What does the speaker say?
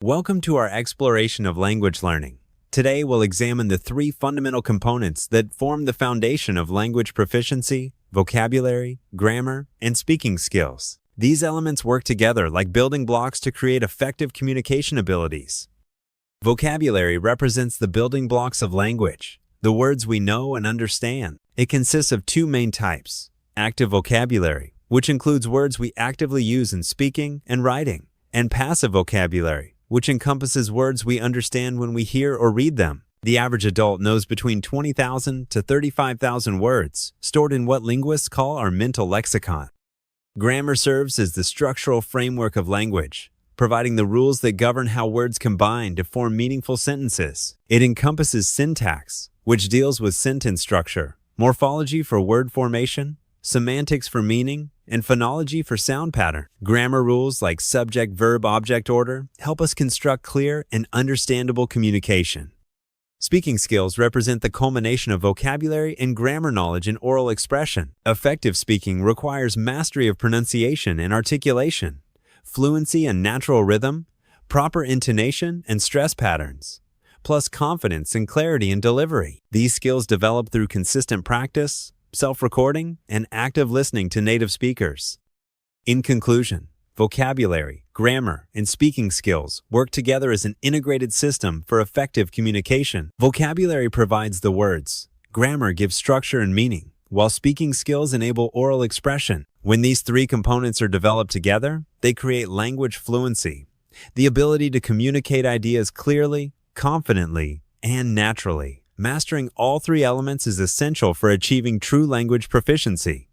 Welcome to our exploration of language learning. Today we'll examine the three fundamental components that form the foundation of language proficiency: vocabulary, grammar, and speaking skills. These elements work together like building blocks to create effective communication abilities. Vocabulary represents the building blocks of language, the words we know and understand. It consists of two main types: active vocabulary, which includes words we actively use in speaking and writing, and passive vocabulary, which encompasses words we understand when we hear or read them. The average adult knows between 20,000 to 35,000 words, stored in what linguists call our mental lexicon. Grammar serves as the structural framework of language, providing the rules that govern how words combine to form meaningful sentences. It encompasses syntax, which deals with sentence structure, morphology for word formation, semantics for meaning, and phonology for sound pattern. Grammar rules like subject, verb, object order help us construct clear and understandable communication. Speaking skills represent the culmination of vocabulary and grammar knowledge in oral expression. Effective speaking requires mastery of pronunciation and articulation, fluency and natural rhythm, proper intonation and stress patterns, plus confidence and clarity in delivery. These skills develop through consistent practice, self-recording, and active listening to native speakers. In conclusion, vocabulary, grammar, and speaking skills work together as an integrated system for effective communication. Vocabulary provides the words, grammar gives structure and meaning, while speaking skills enable oral expression. When these three components are developed together, they create language fluency, the ability to communicate ideas clearly, confidently, and naturally. Mastering all three elements is essential for achieving true language proficiency.